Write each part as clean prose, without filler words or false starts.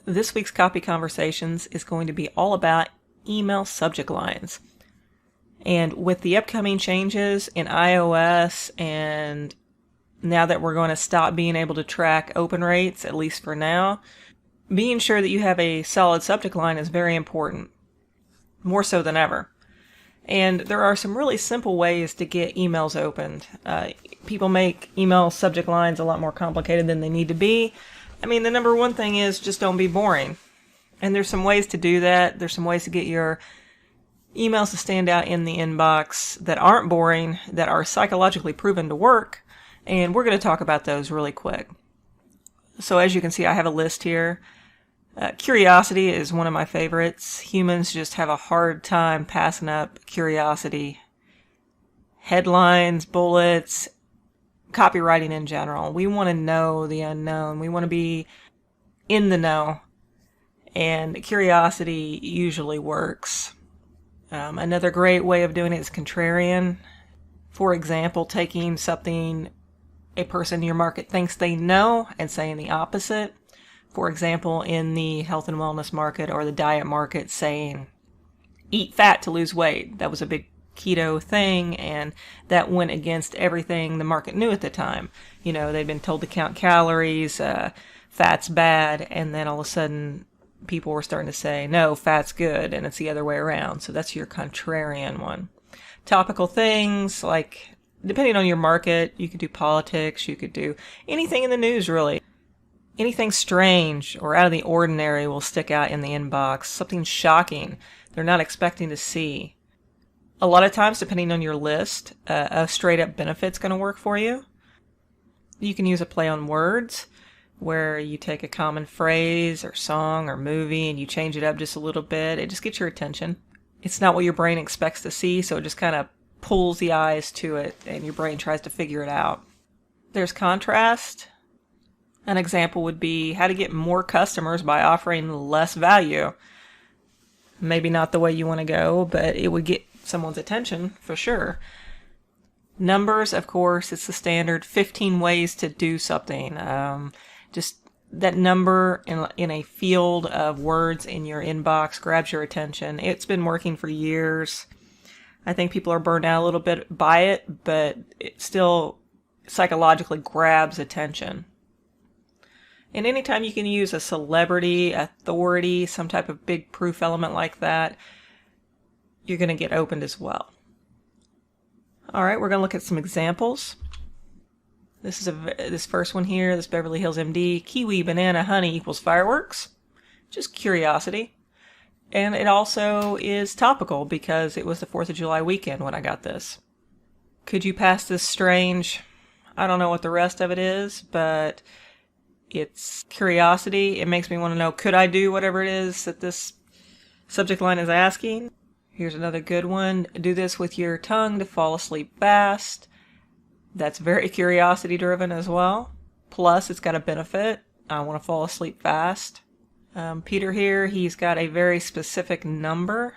This week's Copy Conversations is going to be all about email subject lines. And with the upcoming changes in iOS, and now that we're going to stop being able to track open rates, at least for now, being sure that you have a solid subject line is very important, more so than ever. And there are some really simple ways to get emails opened. People make email subject lines a lot more complicated than they need to be. I mean, the number one thing is just don't be boring. And there's some ways to do that. There's some ways to get your emails to stand out in the inbox that aren't boring, that are psychologically proven to work. And we're going to talk about those really quick. So as you can see, I have a list here. Curiosity is one of my favorites. Humans just have a hard time passing up curiosity. Headlines, bullets, copywriting in general. We want to know the unknown. We want to be in the know. And curiosity usually works. Another great way of doing it is contrarian. For example, taking something a person in your market thinks they know and saying the opposite. For example, in the health and wellness market or the diet market, saying, eat fat to lose weight. That was a big keto thing, and that went against everything the market knew at the time. You know, they'd been told to count calories, fat's bad, and then all of a sudden people were starting to say, no, fat's good, and it's the other way around. So that's your contrarian one. Topical things, like, depending on your market, you could do politics, you could do anything in the news, really. Anything strange or out of the ordinary will stick out in the inbox. Something shocking they're not expecting to see. A lot of times, depending on your list, a straight-up benefit's going to work for you. You can use a play on words, where you take a common phrase or song or movie and you change it up just a little bit. It just gets your attention. It's not what your brain expects to see, so it just kind of pulls the eyes to it, and your brain tries to figure it out. There's contrast. An example would be how to get more customers by offering less value. Maybe not the way you want to go, but it would get someone's attention for sure. Numbers, of course, it's the standard 15 ways to do something. Just that number in a field of words in your inbox grabs your attention. It's been working for years. I think people are burned out a little bit by it, but it still psychologically grabs attention. And anytime you can use a celebrity, authority, some type of big proof element like that, you're going to get opened as well. All right, we're going to look at some examples. This first one here, this Beverly Hills MD, kiwi, banana, honey equals fireworks. Just curiosity. And it also is topical because it was the 4th of July weekend when I got this. Could you pass this strange? I don't know what the rest of it is, but it's curiosity. It makes me want to know, could I do whatever it is that this subject line is asking? Here's another good one. Do this with your tongue to fall asleep fast. That's very curiosity driven as well. Plus, it's got a benefit. I want to fall asleep fast. Peter here, he's got a very specific number.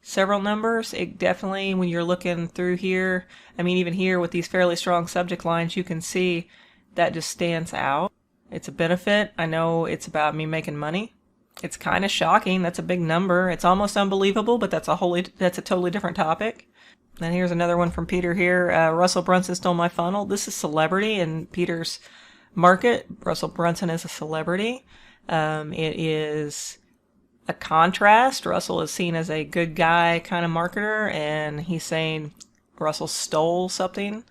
Several numbers. It definitely, when you're looking through here, I mean, even here with these fairly strong subject lines, you can see that just stands out. It's a benefit. I know it's about me making money. It's kind of shocking. That's a big number. It's almost unbelievable, but that's a totally different topic. And here's another one from Peter here. Russell Brunson stole my funnel. This is celebrity in Peter's market. Russell Brunson is a celebrity. It is a contrast. Russell is seen as a good guy kind of marketer, and he's saying Russell stole something.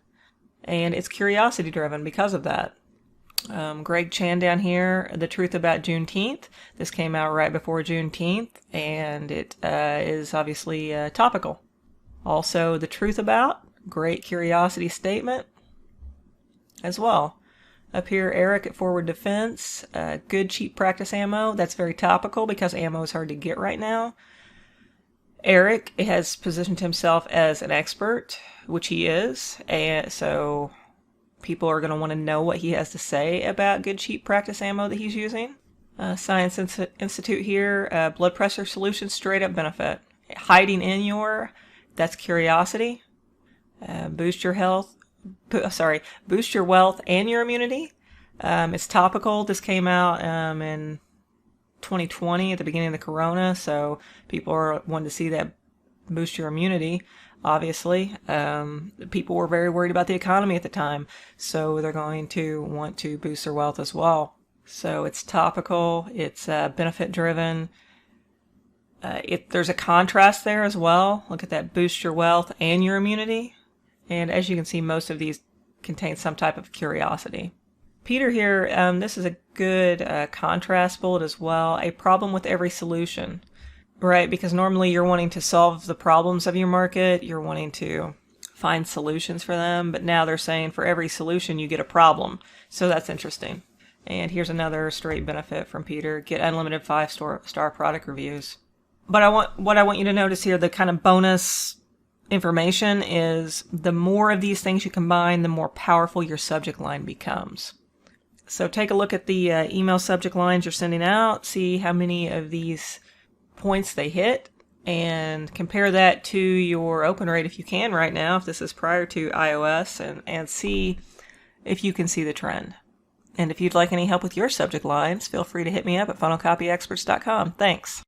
And it's curiosity driven because of that. Greg Chan down here, The Truth About Juneteenth. This came out right before Juneteenth, and it is obviously topical. Also, The Truth About, great curiosity statement as well. Up here, Eric at Forward Defense, good cheap practice ammo. That's very topical because ammo is hard to get right now. Eric has positioned himself as an expert, which he is, and so people are going to want to know what he has to say about good cheap practice ammo that he's using. Science Institute here, blood pressure solution, straight up benefit. Hiding in your, that's curiosity. Boost your wealth and your immunity. It's topical. This came out in 2020 at the beginning of the corona, so people are wanting to see that boost your immunity. Obviously, people were very worried about the economy at the time, so they're going to want to boost their wealth as well. So it's topical, it's benefit driven. There's a contrast there as well. Look at that, boost your wealth and your immunity. And as you can see, most of these contain some type of curiosity. Peter here, this is a good contrast bullet as well. A problem with every solution. Right, because normally you're wanting to solve the problems of your market, you're wanting to find solutions for them, but now they're saying for every solution you get a problem. So that's interesting. And here's another straight benefit from Peter, get unlimited 5-star product reviews. But what I want you to notice here, the kind of bonus information is the more of these things you combine, the more powerful your subject line becomes. So take a look at the email subject lines you're sending out, see how many of these points they hit, and compare that to your open rate if you can right now, if this is prior to iOS, and see if you can see the trend. And if you'd like any help with your subject lines, feel free to hit me up at funnelcopyexperts.com. Thanks.